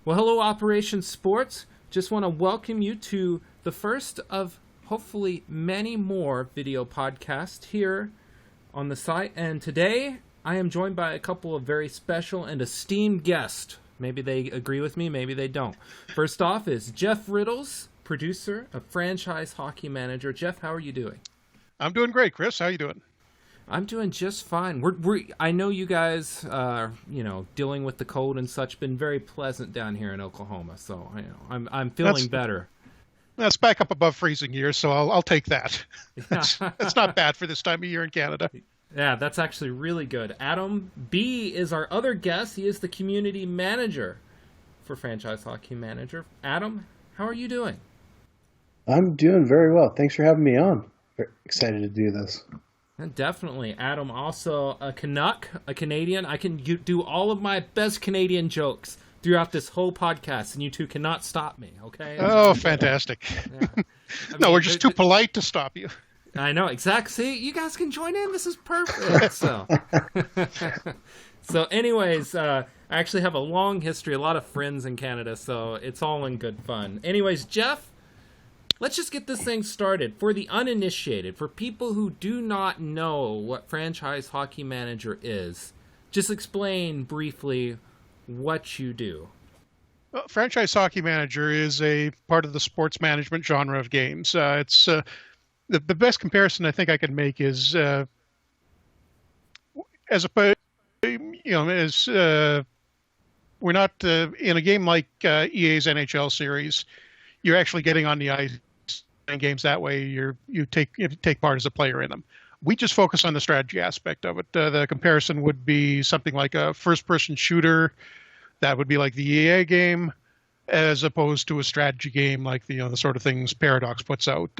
Well, hello, Operation Sports. Just want to welcome you to the first of hopefully many more video podcasts here on the site. And today I am joined by a couple of very special and esteemed guests. Maybe they agree with me, maybe they don't. First off is Jeff Riddolls, producer of Franchise Hockey Manager. Jeff, how are you doing? I'm doing great, Chris. How are you doing? I'm doing just fine. I know you guys, dealing with the cold and such, been very pleasant down here in Oklahoma. So I'm feeling better. That's back up above freezing here, so I'll take that. It's not bad for this time of year in Canada. Yeah, that's actually really good. Adam B is our other guest. He is the community manager for Franchise Hockey Manager. Adam, how are you doing? I'm doing very well. Thanks for having me on. Very excited to do this. Definitely. Adam, also a Canuck, a Canadian. I can do all of my best Canadian jokes throughout this whole podcast, and you two cannot stop me, okay? Oh, fantastic. Yeah. We're just too polite to stop you. I know, exactly. See, you guys can join in. This is perfect. So anyways, I actually have a long history, a lot of friends in Canada, so it's all in good fun. Anyways, Jeff, let's just get this thing started. For the uninitiated, for people who do not know what Franchise Hockey Manager is, just explain briefly what you do. Well, Franchise Hockey Manager is a part of the sports management genre of games. It's the best comparison I think I can make is we're not in a game like EA's NHL series. You're actually getting on the ice in games that way. You take part as a player in them. We just focus on the strategy aspect of it. The comparison would be something like a first-person shooter. That would be like the EA game, as opposed to a strategy game like the sort of things Paradox puts out,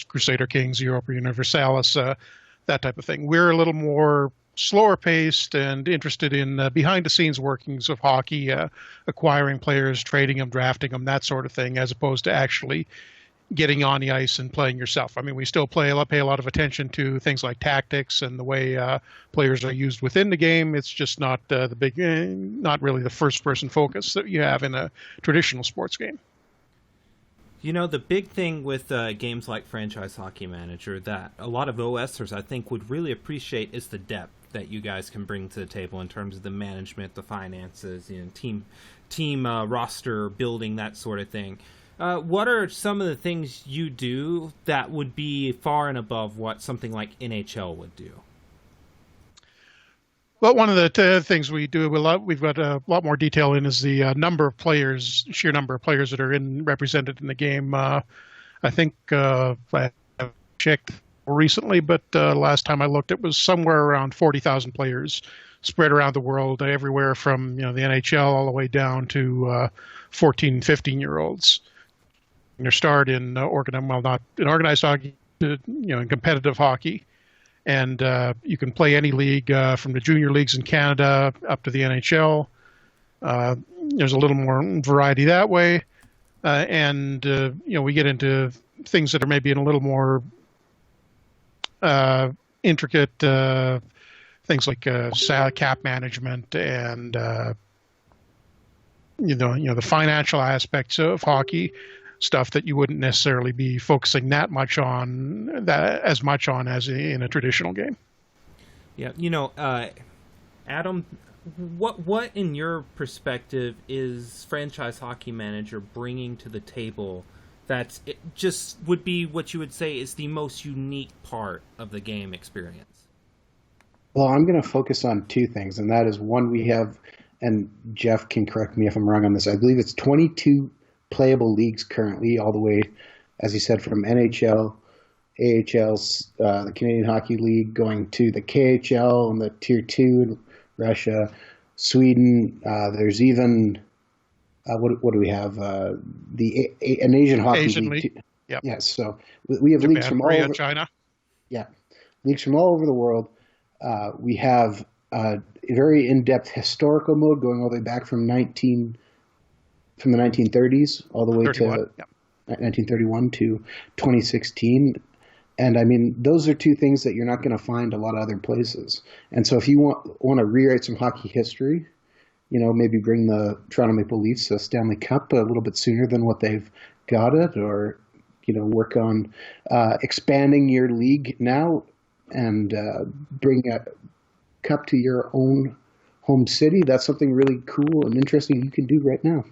Crusader Kings, Europa Universalis, that type of thing. We're a little more slower paced and interested in behind-the-scenes workings of hockey, acquiring players, trading them, drafting them, that sort of thing, as opposed to actually getting on the ice and playing yourself. I mean, we still pay a lot of attention to things like tactics and the way players are used within the game. It's just not not really the first-person focus that you have in a traditional sports game. You know, the big thing with games like Franchise Hockey Manager that a lot of OSers, I think, would really appreciate is the depth that you guys can bring to the table in terms of the management, the finances, team roster building, that sort of thing. What are some of the things you do that would be far and above what something like NHL would do? Well, one of the things we do we've got a lot more detail in is the sheer number of players that are represented in the game. I think I checked recently, but last time I looked, it was somewhere around 40,000 players spread around the world, everywhere from the NHL all the way down to 14, 15-year-olds. Their start in not in organized hockey, in competitive hockey, and you can play any league from the junior leagues in Canada up to the NHL. There's a little more variety that way, and we get into things that are maybe in a little more intricate things like cap management and the financial aspects of hockey. Stuff that you wouldn't necessarily be focusing as much on as in a traditional game. Yeah, Adam, what in your perspective is Franchise Hockey Manager bringing to the table that it just would be what you would say is the most unique part of the game experience? Well, I'm going to focus on two things, and that is one, we have, and Jeff can correct me if I'm wrong on this, I believe it's 22 playable leagues currently, all the way, as you said, from NHL, AHL, the Canadian Hockey League, going to the KHL and the Tier 2 in Russia, Sweden. There's even, what do we have? An Asian Hockey League. Yep. Yes, so we have Japan, leagues from Korea, all over China. Yeah, leagues from all over the world. We have a very in-depth historical mode going all the way back from the 1930s all the way to 1931 to 2016. And I mean, those are two things that you're not going to find a lot of other places. And so if you want to rewrite some hockey history, maybe bring the Toronto Maple Leafs a Stanley Cup a little bit sooner than what they've got it, or work on expanding your league now and bring a cup to your own home city. That's something really cool and interesting you can do right now.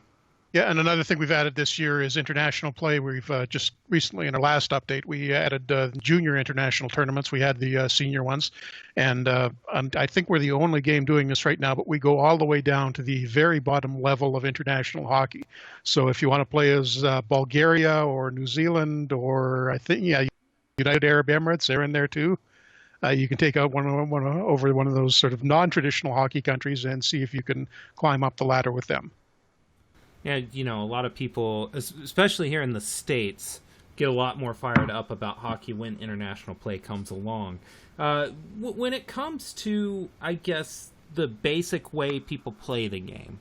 Yeah, and another thing we've added this year is international play. We've just recently, in our last update, we added junior international tournaments. We had the senior ones, and I think we're the only game doing this right now, but we go all the way down to the very bottom level of international hockey. So if you want to play as Bulgaria or New Zealand or United Arab Emirates, they're in there too. You can take out over one of those sort of non-traditional hockey countries and see if you can climb up the ladder with them. Yeah, a lot of people, especially here in the States, get a lot more fired up about hockey when international play comes along. When it comes to, I guess, the basic way people play the game,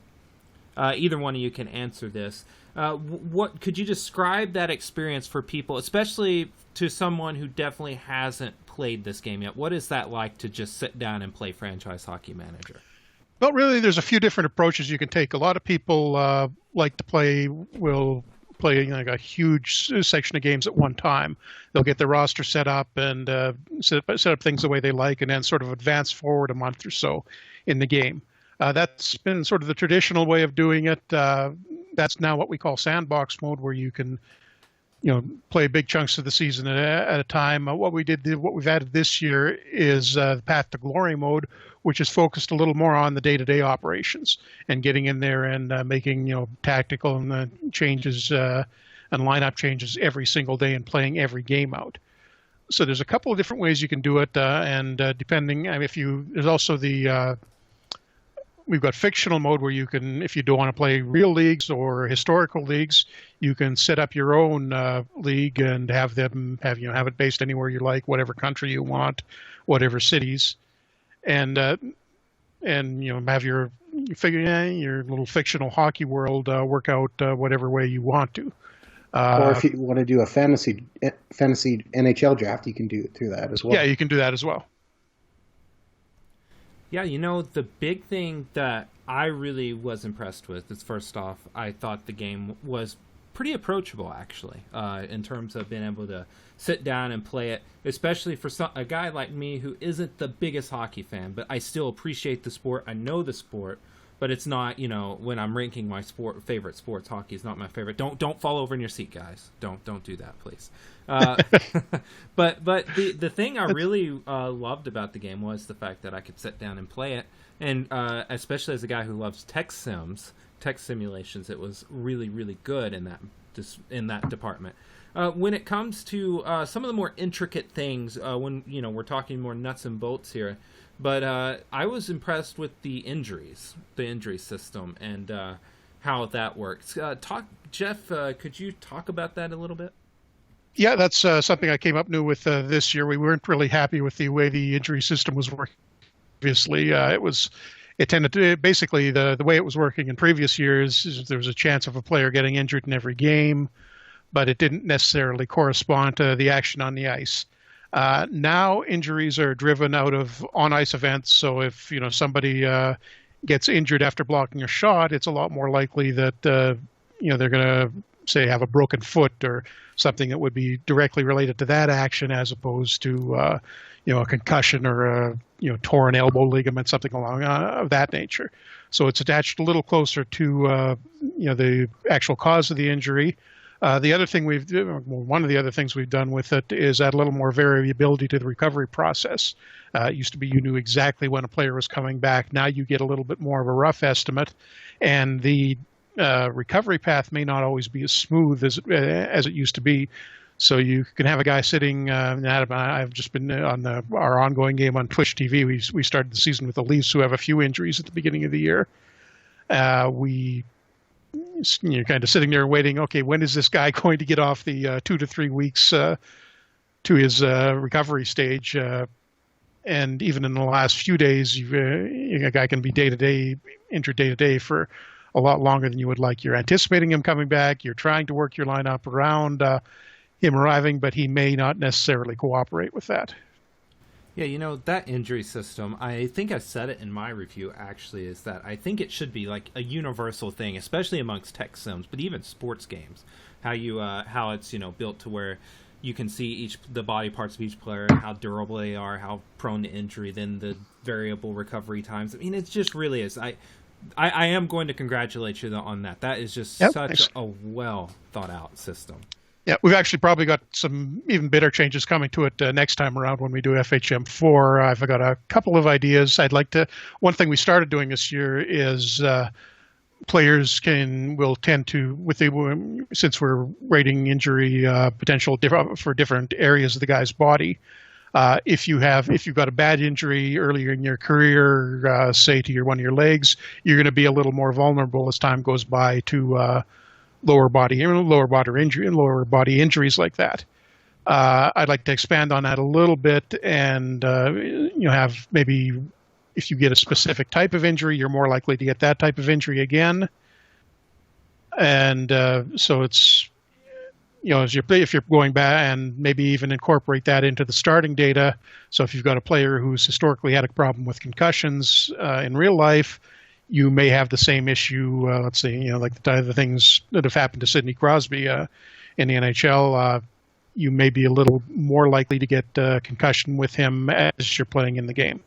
either one of you can answer this. What could you describe that experience for people, especially to someone who definitely hasn't played this game yet? What is that like to just sit down and play Franchise Hockey Manager? Well, really, there's a few different approaches you can take. A lot of people will play like a huge section of games at one time. They'll get their roster set up and set up things the way they like, and then sort of advance forward a month or so in the game. That's been sort of the traditional way of doing it. That's now what we call sandbox mode, where you can play big chunks of the season at a time. What we've added this year is the Path to Glory mode, which is focused a little more on the day-to-day operations and getting in there and making tactical and changes and lineup changes every single day and playing every game out. So there's a couple of different ways you can do it, and depending, there's also we've got fictional mode where you can, if you don't want to play real leagues or historical leagues, you can set up your own league and have it based anywhere you like, whatever country you want, whatever cities, and have your little fictional hockey world work out whatever way you want to. Or if you want to do a fantasy NHL draft, you can do it through that as well. Yeah, you can do that as well. Yeah, the big thing that I really was impressed with is, first off, I thought the game was pretty approachable, actually, in terms of being able to sit down and play it, especially for a guy like me who isn't the biggest hockey fan, but I still appreciate the sport. I know the sport, but it's not, when I'm ranking my favorite sports, hockey is not my favorite. Don't fall over in your seat, guys. Don't do that, please. But the thing I really loved about the game was the fact that I could sit down and play it, and especially as a guy who loves tech simulations, it was really, really good in that department. When it comes to some of the more intricate things, when we're talking more nuts and bolts here, but I was impressed with the injury system and how that works. Jeff, could you talk about that a little bit? Yeah, that's something I came up new with this year. We weren't really happy with the way the injury system was working. Obviously, it tended to basically the way it was working in previous years is there was a chance of a player getting injured in every game, but it didn't necessarily correspond to the action on the ice. Now injuries are driven out of on-ice events, so if somebody gets injured after blocking a shot, it's a lot more likely that they're going to say have a broken foot or something that would be directly related to that action, as opposed to a concussion or a torn elbow ligament, something along of that nature. So it's attached a little closer to the actual cause of the injury. The other thing one of the other things we've done with it is add a little more variability to the recovery process. It used to be you knew exactly when a player was coming back. Now you get a little bit more of a rough estimate, and the recovery path may not always be as smooth as it used to be. So you can have a guy sitting. I've just been on our ongoing game on Twitch TV. We started the season with the Leafs, who have a few injuries at the beginning of the year. You're kind of sitting there waiting. Okay, when is this guy going to get off the 2 to 3 weeks to his recovery stage? And even in the last few days, a guy can be injured day to day for a lot longer than you would like. You're anticipating him coming back. You're trying to work your lineup around him arriving, but he may not necessarily cooperate with that. Yeah, that injury system, I think I said it in my review, actually, is that I think it should be like a universal thing, especially amongst tech sims, but even sports games. How it's, built to where you can see the body parts of each player, how durable they are, how prone to injury, then the variable recovery times. I mean, it just really is. I am going to congratulate you on that. That is just such a well thought out system. Yeah, we've actually probably got some even better changes coming to it next time around when we do FHM4. I've got a couple of ideas. One thing we started doing this year is players will tend to, since we're rating injury potential for different areas of the guy's body. If you've got a bad injury earlier in your career, say to one of your legs, you're going to be a little more vulnerable as time goes by to lower body injuries like that. I'd like to expand on that a little bit and have maybe if you get a specific type of injury, you're more likely to get that type of injury again. And so it's if you're going back and maybe even incorporate that into the starting data. So if you've got a player who's historically had a problem with concussions in real life, you may have the same issue, let's say, like the things that have happened to Sidney Crosby in the NHL. You may be a little more likely to get concussion with him as you're playing in the game.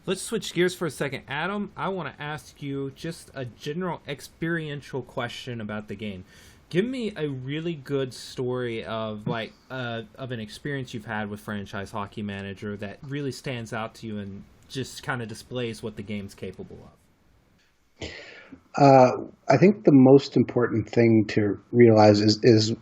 Let's switch gears for a second. Adam, I want to ask you just a general experiential question about the game. Give me a really good story of an experience you've had with Franchise Hockey Manager that really stands out to you and just kind of displays what the game's capable of. I think the most important thing to realize is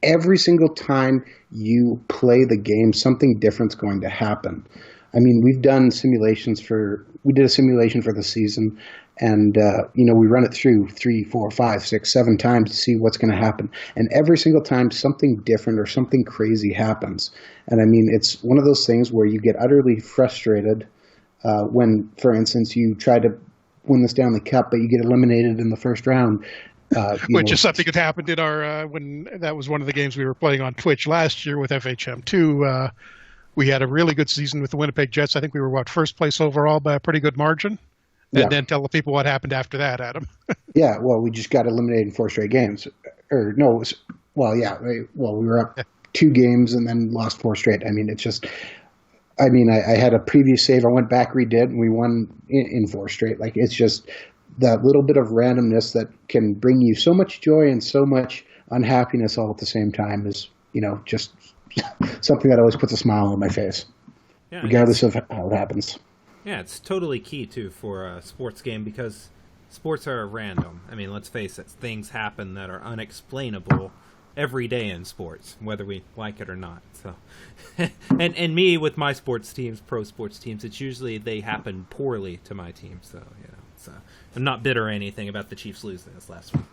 every single time you play the game, something different's going to happen. I mean, we did a simulation for the season, and we run it through 3, 4, 5, 6, 7 times to see what's going to happen. And every single time something different or something crazy happens. And I mean, it's one of those things where you get utterly frustrated when, for instance, you try to win the Stanley Cup, but you get eliminated in the first round. Which is something that happened in our when that was one of the games we were playing on Twitch last year with FHM2. We had a really good season with the Winnipeg Jets. I think we were first place overall by a pretty good margin. And then tell the people what happened after that, Adam. Yeah, well, we just got eliminated in 4 straight games. Or no, we were up 2 games and then lost 4 straight. I mean, it's just. I had a previous save. I went back, redid, and we won in 4 straight. Like, it's just that little bit of randomness that can bring you so much joy and so much unhappiness all at the same time is, just something that always puts a smile on my face, regardless of how it happens. Yeah, it's totally key, too, for a sports game because sports are random. I mean, let's face it, things happen that are unexplainable every day in sports, whether we like it or not. So, and me with my sports teams, pro sports teams, it's usually they happen poorly to my team. So I'm not bitter or anything about the Chiefs losing this last week.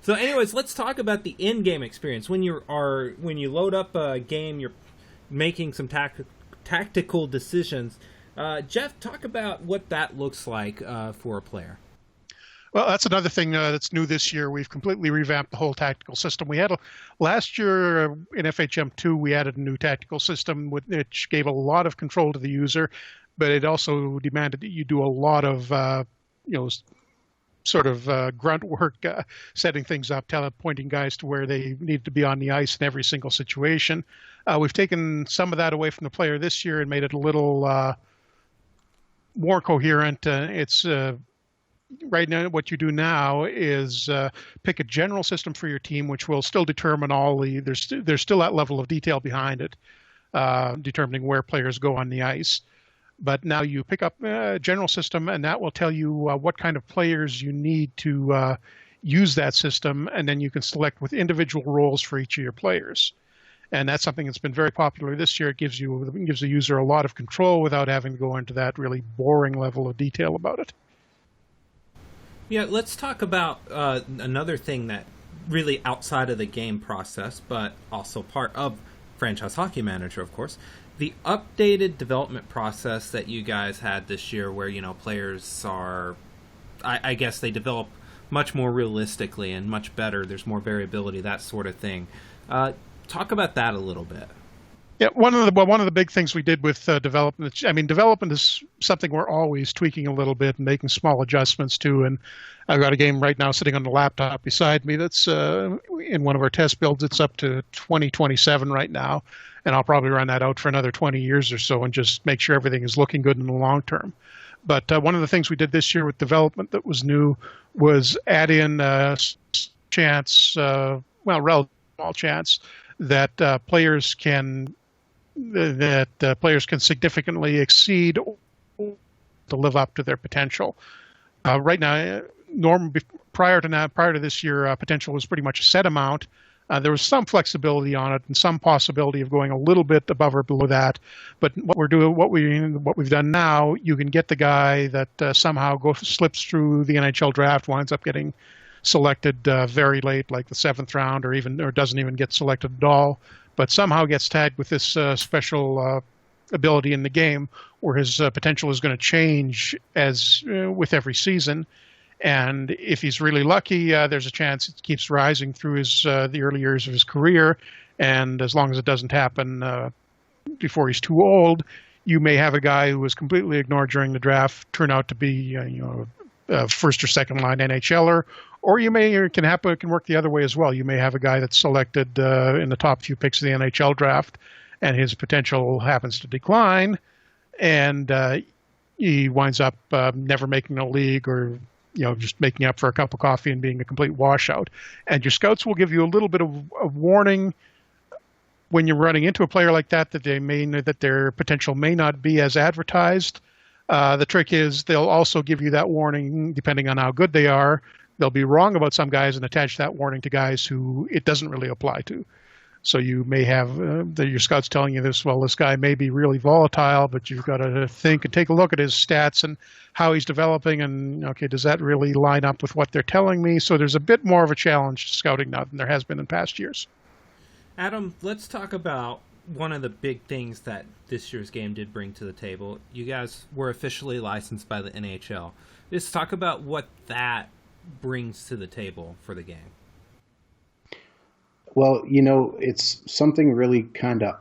So anyways, let's talk about the in-game experience. When you load up a game, you're making some tactical decisions. Jeff, talk about what that looks like for a player. Well, that's another thing that's new this year. We've completely revamped the whole tactical system. We had last year in FHM2, we added a new tactical system which gave a lot of control to the user, but it also demanded that you do a lot of grunt work, setting things up, pointing guys to where they need to be on the ice in every single situation. We've taken some of that away from the player this year and made it a little more coherent. It's right now, what you do now is pick a general system for your team, which will still determine there's still that level of detail behind it, determining where players go on the ice. But now you pick up a general system, and that will tell you what kind of players you need to use that system, and then you can select with individual roles for each of your players. And that's something that's been very popular this year. It gives the user a lot of control without having to go into that really boring level of detail about it. Yeah, let's talk about another thing that really outside of the game process, but also part of Franchise Hockey Manager, of course, the updated development process that you guys had this year where, players are, I guess they develop much more realistically and much better. There's more variability, that sort of thing. Talk about that a little bit. Yeah, one of the big things we did with development. I mean, development is something we're always tweaking a little bit and making small adjustments to. And I've got a game right now sitting on the laptop beside me that's in one of our test builds. It's up to 2027 right now, and I'll probably run that out for another 20 years or so and just make sure everything is looking good in the long term. But one of the things we did this year with development that was new was add in chance, relative small chance that players can significantly exceed to live up to their potential. Right now, prior to this year, potential was pretty much a set amount. There was some flexibility on it and some possibility of going a little bit above or below that. But what we've done now, you can get the guy that somehow slips through the NHL draft, winds up getting selected very late, like the 7th round, or doesn't even get selected at all, but somehow gets tagged with this special ability in the game where his potential is going to change as with every season. And if he's really lucky, there's a chance it keeps rising through the early years of his career. And as long as it doesn't happen before he's too old, you may have a guy who was completely ignored during the draft turn out to be a first or second line NHLer, or it can work the other way as well. You may have a guy that's selected in the top few picks of the NHL draft, and his potential happens to decline, and he winds up never making a league, or just making up for a cup of coffee and being a complete washout. And your scouts will give you a little bit of warning when you're running into a player like that that their potential may not be as advertised. The trick is they'll also give you that warning depending on how good they are. They'll be wrong about some guys and attach that warning to guys who it doesn't really apply to. So you may have your scouts telling you this guy may be really volatile, but you've got to think and take a look at his stats and how he's developing, and okay, does that really line up with what they're telling me? So there's a bit more of a challenge to scouting now than there has been in past years. Adam, let's talk about one of the big things that this year's game did bring to the table. You guys were officially licensed by the NHL. Let's talk about what that brings to the table for the game. Well, it's something really kind of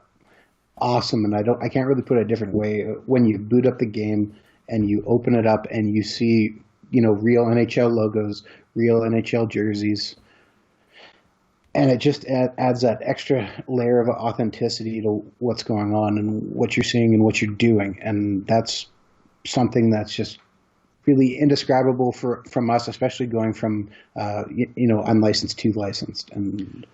awesome, and I can't really put it a different way. When you boot up the game and you open it up and you see, real NHL logos, real NHL jerseys, and it just adds that extra layer of authenticity to what's going on and what you're seeing and what you're doing. And that's something that's just really indescribable from us, especially going from, unlicensed to licensed. And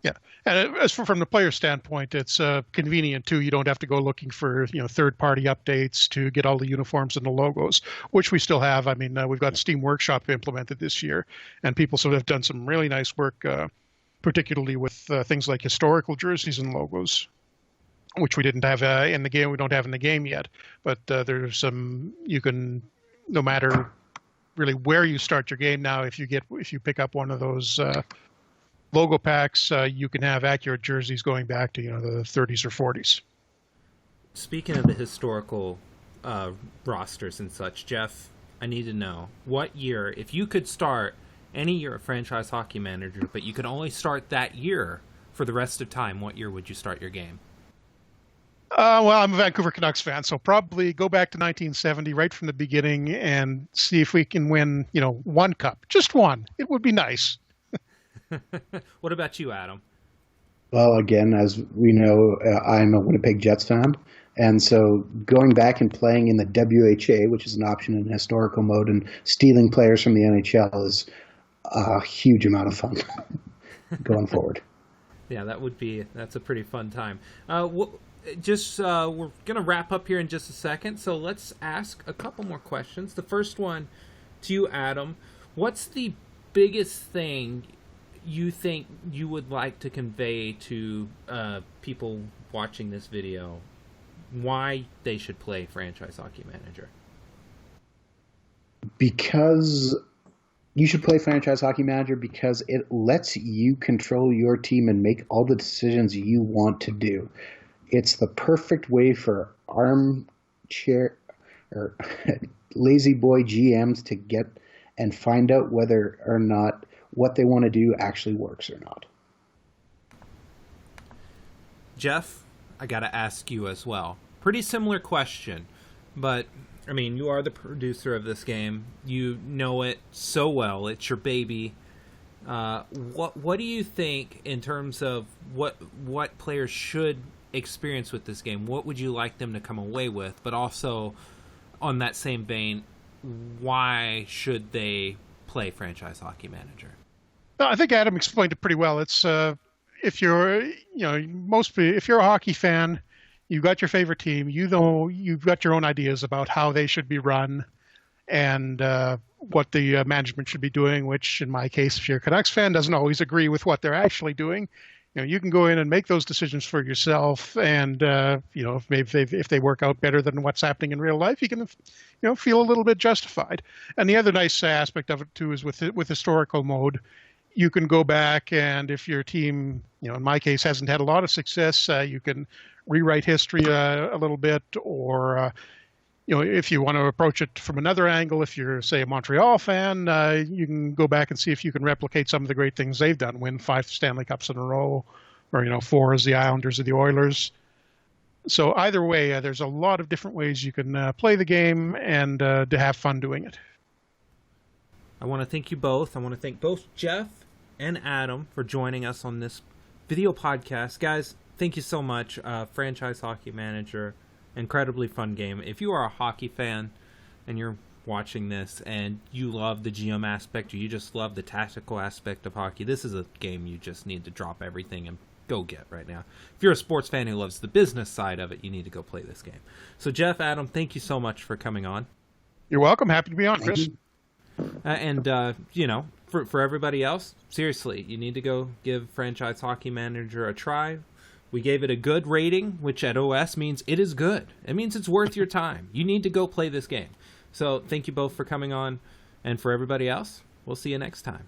yeah, and as from the player standpoint, it's convenient too. You don't have to go looking for third-party updates to get all the uniforms and the logos, which we still have. I mean, we've got Steam Workshop implemented this year, and people sort of have done some really nice work, particularly with things like historical jerseys and logos, which we didn't have in the game. We don't have in the game yet, but there's some you can, no matter really where you start your game now, if you pick up one of those logo packs, you can have accurate jerseys going back to the 30s or 40s. Speaking of the historical rosters and such, Jeff, I need to know what year, if you could start any year of Franchise Hockey Manager, but you could only start that year for the rest of time, what year would you start your game? Well, I'm a Vancouver Canucks fan, so probably go back to 1970 right from the beginning and see if we can win, one cup. Just one. It would be nice. What about you, Adam? Well, again, as we know, I'm a Winnipeg Jets fan. And so going back and playing in the WHA, which is an option in historical mode, and stealing players from the NHL is a huge amount of fun going forward. Yeah, that's a pretty fun time. We're going to wrap up here in just a second, so let's ask a couple more questions. The first one to you, Adam. What's the biggest thing you think you would like to convey to people watching this video, why they should play Franchise Hockey Manager? Because you should play Franchise Hockey Manager because it lets you control your team and make all the decisions you want to do. It's the perfect way for armchair or lazy boy GMs to get and find out whether or not what they want to do actually works or not. Jeff, I got to ask you as well. Pretty similar question, but I mean, you are the producer of this game. You know it so well. It's your baby. What do you think in terms of what players should experience with this game? What would you like them to come away with? But also, on that same vein, why should they play Franchise Hockey Manager? No, I think Adam explained it pretty well. It's if you're if you're a hockey fan, you've got your favorite team. You've got your own ideas about how they should be run and what the management should be doing. Which, in my case, if you're a Canucks fan, doesn't always agree with what they're actually doing. You can go in and make those decisions for yourself, and if they work out better than what's happening in real life, you can feel a little bit justified. And the other nice aspect of it too is with historical mode, you can go back, and if your team, in my case, hasn't had a lot of success, you can rewrite history a little bit, or if you want to approach it from another angle, if you're, say, a Montreal fan, you can go back and see if you can replicate some of the great things they've done, win 5 Stanley Cups in a row, or 4 as the Islanders or the Oilers. So either way, there's a lot of different ways you can play the game and to have fun doing it. I want to thank you both. I want to thank both Jeff and Adam for joining us on this video podcast. Guys, thank you so much. Franchise Hockey Manager, incredibly fun game. If you are a hockey fan and you're watching this and you love the GM aspect, or you just love the tactical aspect of hockey, this is a game you just need to drop everything and go get right now. If you're a sports fan who loves the business side of it, you need to go play this game. So Jeff, Adam, thank you so much for coming on. You're welcome. Happy to be on, Chris. For everybody else, seriously, you need to go give Franchise Hockey Manager a try. We gave it a good rating, which at OS means it is good. It means it's worth your time. You need to go play this game. So thank you both for coming on. And for everybody else, we'll see you next time.